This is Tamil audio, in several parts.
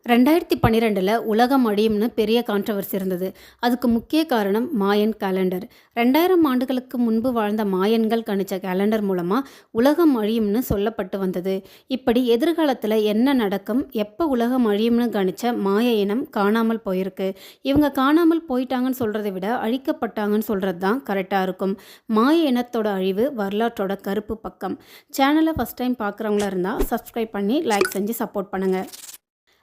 2012 உலகம் அழியும்னு பெரிய கான்ட்ரவர்சி இருந்தது. அதுக்கு முக்கிய காரணம் மாயன் கேலண்டர். 2000 ஆண்டுகளுக்கு முன்பு வாழ்ந்த மாயன்கள் கணிச்ச கேலண்டர் மூலமா உலகம் அழியும்னு சொல்லப்பட்டு வந்தது. இப்படி எதிர்காலத்தில் என்ன நடக்கும், எப்போ உலகம் அழியும்னு கணிச்ச மாய இனம் காணாமல் போயிருக்கு. இவங்க காணாமல் போயிட்டாங்கன்னு சொல்கிறத விட அழிக்கப்பட்டாங்கன்னு சொல்கிறது தான் கரெக்டாக இருக்கும். மாய இனத்தோட அழிவு வரலாற்றோட கருப்பு பக்கம். சேனலை ஃபஸ்ட் டைம் பார்க்குறவங்களா இருந்தால் சப்ஸ்கிரைப் பண்ணி லைக் செஞ்சு சப்போர்ட் பண்ணுங்கள்.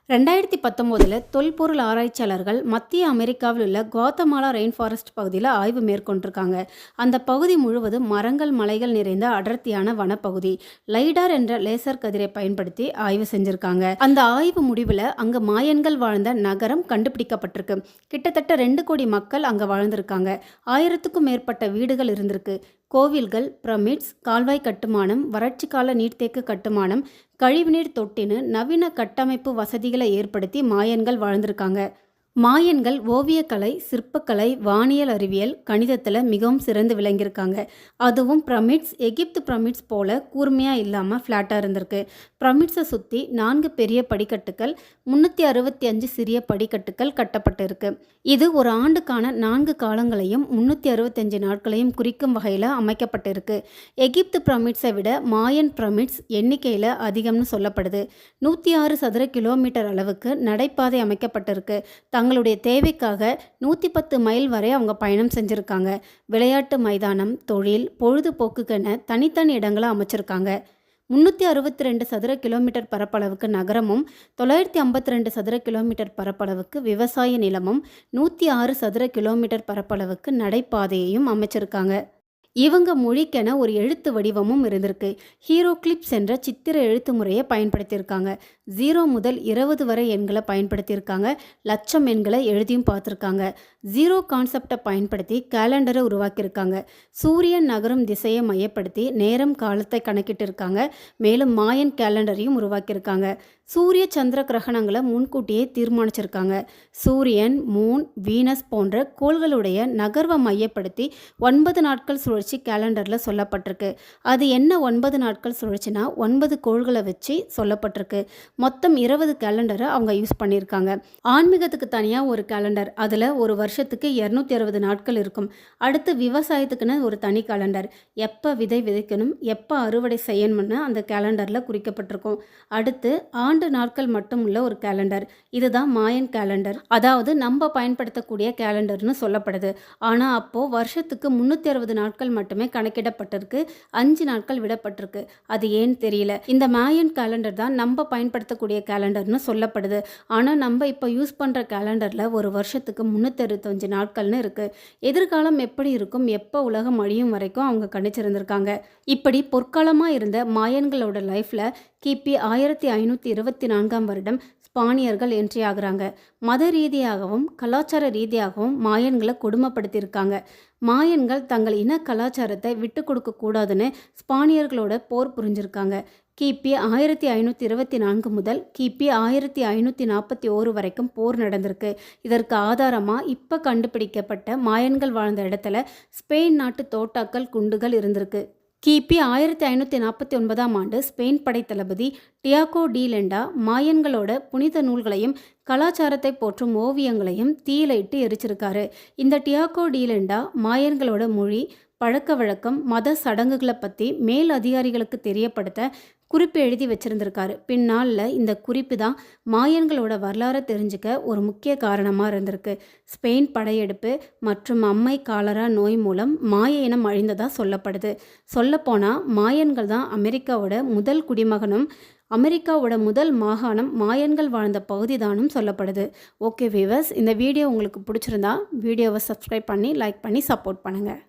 2019 தொல்பொருள் ஆராய்ச்சியாளர்கள் மத்திய அமெரிக்காவில் உள்ள குவாத்தமாலா ரெயின் ஃபாரஸ்ட் பகுதியில் ஆய்வு மேற்கொண்டிருக்காங்க. அந்த பகுதி முழுவதும் மரங்கள், மலைகள் நிறைந்த அடர்த்தியான வனப்பகுதி. லைடார் என்ற லேசர் கதிரை பயன்படுத்தி ஆய்வு செஞ்சுருக்காங்க. அந்த ஆய்வு முடிவில் அங்கே மாயன்கள் வாழ்ந்த நகரம் கண்டுபிடிக்கப்பட்டிருக்கு. கிட்டத்தட்ட 2 கோடி மக்கள் அங்கே வாழ்ந்திருக்காங்க. 1000க்கும் மேற்பட்ட வீடுகள் இருந்திருக்கு. கோவில்கள், பிரமிட்ஸ், கால்வாய் கட்டுமானம், வறட்சி கால நீர்த்தேக்க கட்டுமானம், கழிவுநீர் தொட்டின்னு நவீன கட்டமைப்பு வசதிகளை ஏற்படுத்தி மாயன்கள் வாழ்ந்திருக்காங்க. மாயன்கள் ஓவியக்கலை, சிற்பக்கலை, வானியல் அறிவியல், கணிதத்தில் மிகவும் சிறந்து விளங்கியிருக்காங்க. அதுவும் பிரமிட்ஸ் எகிப்து பிரமிட்ஸ் போல கூர்மையாக இல்லாமல் ஃப்ளாட்டாக இருந்திருக்கு. பிரமிட்ஸை சுற்றி 4 பெரிய படிக்கட்டுகள், 365 சிறிய படிக்கட்டுகள் கட்டப்பட்டிருக்கு. இது ஒரு ஆண்டுக்கான 4 காலங்களையும் 365 நாட்களையும் குறிக்கும் வகையில் அமைக்கப்பட்டிருக்கு. எகிப்து பிரமிட்ஸை விட மாயன் பிரமிட்ஸ் எண்ணிக்கையில் அதிகம்னு சொல்லப்படுது. 106 சதுர கிலோமீட்டர் அளவுக்கு நடைபாதை அமைக்கப்பட்டிருக்கு. தங்களுடைய தேவைக்காக 110 மைல் வரை அவங்க பயணம் செஞ்சுருக்காங்க. விளையாட்டு மைதானம், தொழில், பொழுதுபோக்குக்கென தனித்தனி இடங்களை அமைச்சிருக்காங்க. 362 சதுர கிலோமீட்டர் பரப்பளவுக்கு நகரமும், 952 சதுர கிலோமீட்டர் பரப்பளவுக்கு விவசாய நிலமும், 106 சதுர கிலோமீட்டர் பரப்பளவுக்கு நடைபாதையையும் அமைச்சிருக்காங்க. இவங்க மொழிக்கென ஒரு எழுத்து வடிவமும் இருந்திருக்கு. ஹீரோக்ளிப்ஸ் என்ற சித்திர எழுத்து முறையை பயன்படுத்தியிருக்காங்க. 0 முதல் 20 வரை எண்களை பயன்படுத்தியிருக்காங்க. லட்சம் எண்களை எழுதியும் பார்த்துருக்காங்க. 0 கான்செப்டை பயன்படுத்தி கேலண்டரை உருவாக்கியிருக்காங்க. சூரியன் நகரும் திசையை மையப்படுத்தி நேரம், காலத்தை கணக்கிட்டிருக்காங்க. மேலும் மாயன் கேலண்டரையும் உருவாக்கியிருக்காங்க. சூரிய சந்திர கிரகணங்களை முன்கூட்டியே தீர்மானிச்சிருக்காங்க. சூரியன், மூன், வீனஸ் போன்ற கோள்களுடைய நகர்வை மையப்படுத்தி 9 நாட்கள் சுழற்சி கேலண்டரில் சொல்லப்பட்டிருக்கு. அது என்ன 9 நாட்கள் சுழற்சினா 9 கோள்களை வச்சு சொல்லப்பட்டிருக்கு. மொத்தம் 20 கேலண்டரை அவங்க யூஸ் பண்ணியிருக்காங்க. ஆன்மீகத்துக்கு தனியாக ஒரு கேலண்டர், அதில் ஒரு வருஷத்துக்கு 260 நாட்கள் இருக்கும். அடுத்து விவசாயத்துக்குன்னு ஒரு தனி கேலண்டர், எப்போ விதை விதைக்கணும், எப்போ அறுவடை செய்யணும்னு அந்த கேலண்டரில் குறிக்கப்பட்டிருக்கும். அடுத்து ஆண்டு நாட்கள் மட்டும் உள்ள ஒரு கேலண்டர், இதுதான் மாயன் கேலண்டர். அதாவது நம்ம பயன்படுத்தக்கூடிய கேலண்டர்னு சொல்லப்படுது. ஆனால் அப்போது வருஷத்துக்கு 360 நாட்கள் மட்டுமே கணக்கிடப்பட்டிருக்கு. 5 நாட்கள் விடப்பட்டிருக்கு. அது ஏன்னு தெரியல. இந்த மாயன் கேலண்டர் தான் நம்ம பயன்படுத்தக்கூடிய கேலண்டர்னு சொல்லப்படுது. ஆனால் நம்ம இப்போ யூஸ் பண்ணுற கேலண்டரில் ஒரு வருஷத்துக்கு 365 நாட்கள்னு இருக்குது. எதிர்காலம் எப்படி இருக்கும், எப்போ உலகம் அழியும் வரைக்கும் அவங்க கணிச்சிருந்திருக்காங்க. இப்படி பொற்காலமாக இருந்த மாயன்களோட லைஃப்பில் கிபி 1524 வருடம் ஸ்பானியர்கள் என்ட்ரி ஆகுறாங்க. மத ரீதியாகவும் கலாச்சார ரீதியாகவும் மாயன்களை கொடுமைப்படுத்தியிருக்காங்க. மாயன்கள் தங்கள் இன கலாச்சாரத்தை விட்டு கொடுக்கக்கூடாதுன்னு ஸ்பானியர்களோட போர் புரிஞ்சிருக்காங்க. கிபி 1524 முதல் கிபி 1541 வரைக்கும் போர் நடந்திருக்கு. இதற்கு ஆதாரமாக இப்போ கண்டுபிடிக்கப்பட்ட மாயன்கள் வாழ்ந்த இடத்துல ஸ்பெயின் நாட்டு தோட்டாக்கள், குண்டுகள் இருந்திருக்கு. கிபி 1549 ஆண்டு ஸ்பெயின் படைத்தளபதி டியாகோ டி லெண்டா மாயன்களோட புனித நூல்களையும் கலாச்சாரத்தை போற்றும் ஓவியங்களையும் தீயிலிட்டு எரிச்சிருக்காரு. இந்த டியாகோ டி லெண்டா மாயன்களோட மொழி, பழக்க வழக்கம், மத சடங்குகளை பற்றி மேல் அதிகாரிகளுக்கு தெரியப்படுத்த குறிப்பு எழுதி வச்சுருந்துருக்காரு. பின்னாளில் இந்த குறிப்பு தான் மாயன்களோட வரலாறை தெரிஞ்சுக்க ஒரு முக்கிய காரணமாக இருந்திருக்கு. ஸ்பெயின் படையெடுப்பு மற்றும் அம்மை காலரா நோய் மூலம் மாய இனம் அழிந்ததாக சொல்லப்படுது. சொல்லப்போனால் மாயன்கள் தான் அமெரிக்காவோட முதல் குடிமகனும் அமெரிக்காவோட முதல் மாகாணம் மாயன்கள் வாழ்ந்த பகுதி தானும் சொல்லப்படுது. ஓகே வீவர்ஸ், இந்த வீடியோ உங்களுக்கு பிடிச்சிருந்தா வீடியோவை சப்ஸ்கிரைப் பண்ணி லைக் பண்ணி சப்போர்ட் பண்ணுங்கள்.